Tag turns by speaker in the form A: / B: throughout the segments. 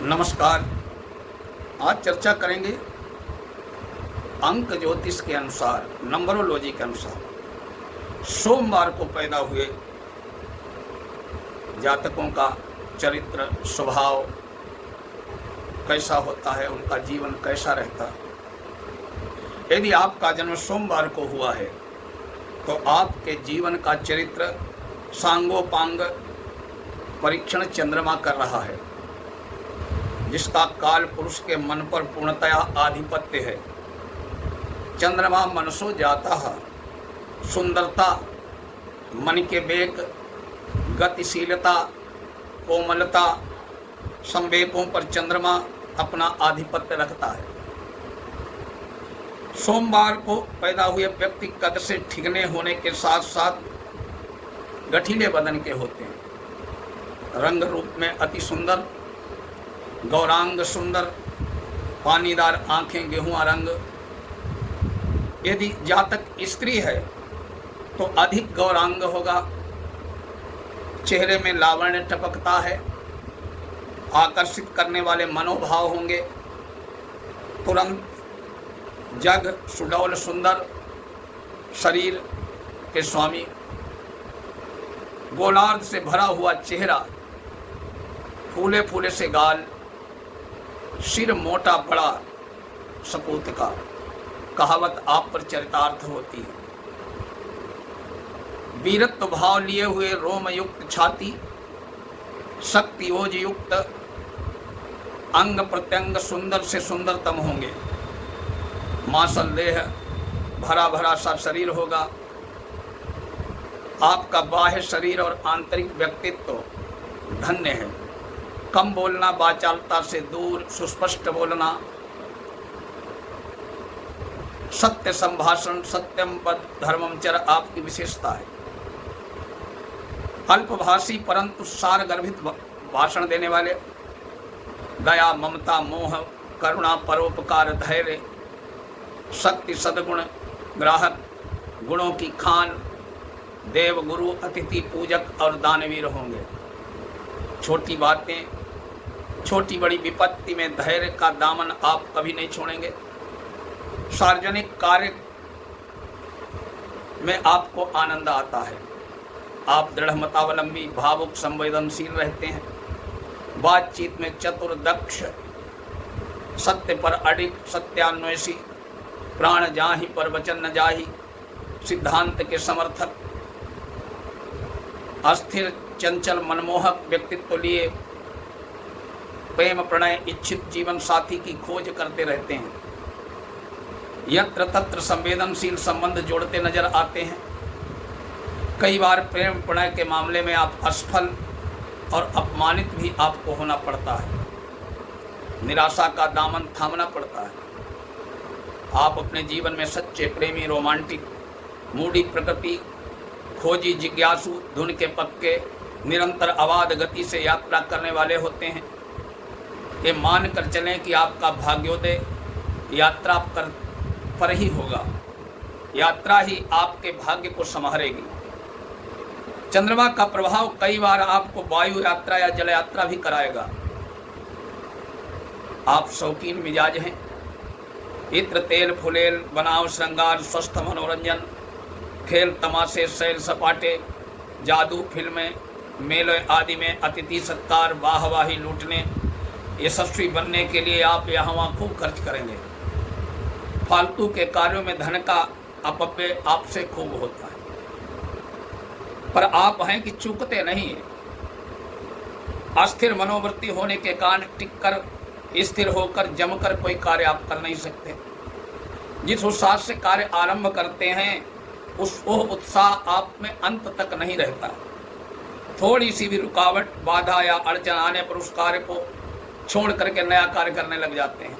A: नमस्कार। आज चर्चा करेंगे अंक ज्योतिष के अनुसार, नंबरोलॉजी के अनुसार सोमवार को पैदा हुए जातकों का चरित्र, स्वभाव कैसा होता है, उनका जीवन कैसा रहता है। यदि आपका जन्म सोमवार को हुआ है तो आपके जीवन का चरित्र सांगोपांग परीक्षण चंद्रमा कर रहा है, जिसका काल पुरुष के मन पर पूर्णतया आधिपत्य है। चंद्रमा मनसो जाता है, सुंदरता, मन के वेग, गतिशीलता, कोमलता, संवेकों पर चंद्रमा अपना आधिपत्य रखता है। सोमवार को पैदा हुए व्यक्ति कद से ठिगने होने के साथ साथ गठीले बदन के होते हैं, रंग रूप में अति सुंदर, गौरांग सुंदर, पानीदार आंखें, गेहुआ रंग। यदि जातक स्त्री है तो अधिक गौरांग होगा, चेहरे में लावण्य टपकता है, आकर्षित करने वाले मनोभाव होंगे, तुरंत जग सुडौल सुंदर शरीर के स्वामी, गोलार्ध से भरा हुआ चेहरा, फूले फूले से गाल, सिर मोटा बड़ा सपूत का। कहावत आप पर चरितार्थ होती है। वीरत्व भाव लिए हुए रोम युक्त छाती, शक्ति ओज युक्त अंग प्रत्यंग सुंदर से सुंदरतम होंगे। मांसल देह, भरा भरा सा शरीर होगा। आपका बाह्य शरीर और आंतरिक व्यक्तित्व धन्य है। कम बोलना, वाचालता से दूर, सुस्पष्ट बोलना, सत्य संभाषण, सत्यम पद धर्मम चर आपकी विशेषता है। अल्पभाषी परंतु सार गर्भित भाषण देने वाले, दया, ममता, मोह, करुणा, परोपकार, धैर्य, शक्ति, सद्गुण, ग्राहक, गुणों की खान, देव, गुरु, अतिथि पूजक और दानवीर होंगे। छोटी बातें, छोटी बड़ी विपत्ति में धैर्य का दामन आप कभी नहीं छोड़ेंगे। सार्वजनिक कार्य में आपको आनंद आता है। आप दृढ़ मतावलंबी, भावुक, संवेदनशील रहते हैं। बातचीत में चतुर, दक्ष, सत्य पर अडिग, सत्यान्वेषी, प्राण जाहि पर वचन न जाहि, सिद्धांत के समर्थक, अस्थिर, चंचल, मनमोहक व्यक्तित्व लिए प्रेम, प्रणय, इच्छित जीवन साथी की खोज करते रहते हैं। यत्र तत्र संवेदनशील संबंध जोड़ते नजर आते हैं। कई बार प्रेम प्रणय के मामले में आप असफल और अपमानित भी आपको होना पड़ता है। निराशा का दामन थामना पड़ता है। आप अपने जीवन में सच्चे प्रेमी, रोमांटिक, मूडी प्रकृति, खोजी, जिज्ञासु, धुन के पक्के, निरंतर अबाध गति से यात्रा करने वाले होते हैं। ये मान कर चलें कि आपका भाग्योदय यात्रा पर ही होगा। यात्रा ही आपके भाग्य को संवारेगी। चंद्रमा का प्रभाव कई बार आपको वायु यात्रा या जल यात्रा भी कराएगा। आप शौकीन मिजाज हैं। इत्र, तेल, फुलेल, बनाव, श्रृंगार, स्वस्थ मनोरंजन, खेल तमाशे, सैर सपाटे, जादू, फिल्में, मेले आदि में अतिथि सत्कार, वाहवाही लूटने, यशस्वी बनने के लिए आप यहाँ वहाँ खूब खर्च करेंगे। फालतू के कार्यों में धन का अपव्यय आपसे खूब होता है, पर आप हैं कि चूकते नहीं हैं। अस्थिर मनोवृत्ति होने के कारण टिककर, स्थिर होकर, जमकर कोई कार्य आप कर नहीं सकते। जिस उत्साह से कार्य आरंभ करते हैं वो उत्साह आप में अंत तक नहीं रहता। थोड़ी सी भी रुकावट, बाधा या अड़चन आने पर उस कार्य को छोड़ करके नया कार्य करने लग जाते हैं।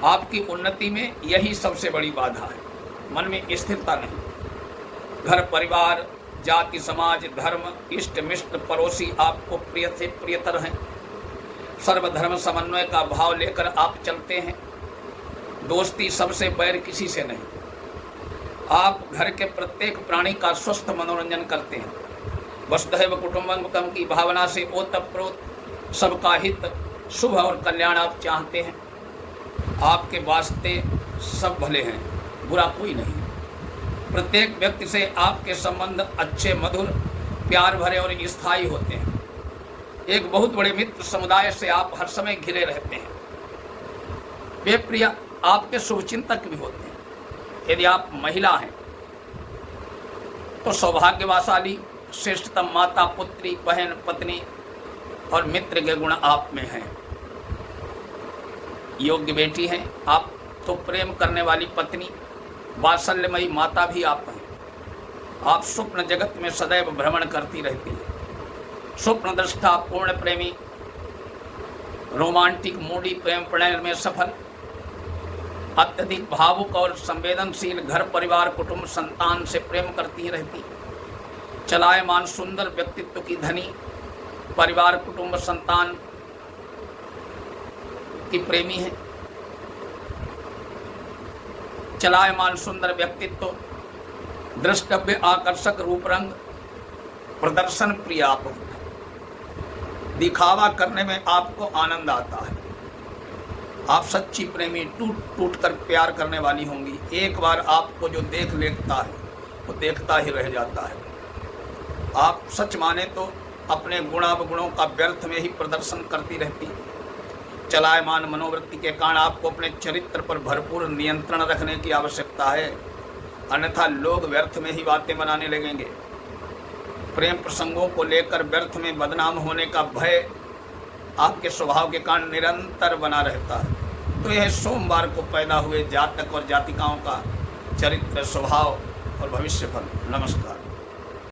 A: आपकी उन्नति में यही सबसे बड़ी बाधा है। मन में स्थिरता नहीं। घर, परिवार, जाति, समाज, धर्म, इष्ट मिष्ट, पड़ोसी आपको प्रिय से प्रियतर हैं। सर्वधर्म समन्वय का भाव लेकर आप चलते हैं। दोस्ती सबसे, बैर किसी से नहीं। आप घर के प्रत्येक प्राणी का स्वस्थ मनोरंजन करते हैं। वसुधैव कुटुंबकम की भावना से ओतप्रोत सबका हित, शुभ और कल्याण आप चाहते हैं। आपके वास्ते सब भले हैं, बुरा कोई नहीं। प्रत्येक व्यक्ति से आपके संबंध अच्छे, मधुर, प्यार भरे और स्थायी होते हैं। एक बहुत बड़े मित्र समुदाय से आप हर समय घिरे रहते हैं। वे प्रिय आपके शुभचिंतक भी होते हैं। यदि आप महिला हैं तो सौभाग्यशाली, श्रेष्ठतम माता, पुत्री, बहन, पत्नी और मित्र के गुण आप में हैं। योग्य बेटी हैं आप तो प्रेम करने वाली पत्नी, वात्सल्यमयी माता भी आप हैं। आप स्वप्न जगत में सदैव भ्रमण करती रहती हैं। स्वप्न दृष्टा, पूर्ण प्रेमी, रोमांटिक, मूडी, प्रेम प्रणय में सफल, अत्यधिक भावुक और संवेदनशील, घर परिवार कुटुंब संतान से प्रेम करती रहती, चलायमान सुंदर व्यक्तित्व की धनी, परिवार कुटुंब संतान की प्रेमी है। चलायमान सुंदर व्यक्तित्व, द्रष्टव्य आकर्षक रूप रंग, प्रदर्शन प्रिय आप, दिखावा करने में आपको आनंद आता है। आप सच्ची प्रेमी, टूट टूट कर प्यार करने वाली होंगी। एक बार आपको जो देख लेता है वो देखता ही रह जाता है। आप सच माने तो अपने गुणावगुणों का व्यर्थ में ही प्रदर्शन करती रहती। चलायमान मनोवृत्ति के कारण आपको अपने चरित्र पर भरपूर नियंत्रण रखने की आवश्यकता है, अन्यथा लोग व्यर्थ में ही बातें बनाने लगेंगे। प्रेम प्रसंगों को लेकर व्यर्थ में बदनाम होने का भय आपके स्वभाव के कारण निरंतर बना रहता है। तो यह सोमवार को पैदा हुए जातक और जातिकाओं का चरित्र, स्वभाव और भविष्यफल। नमस्कार।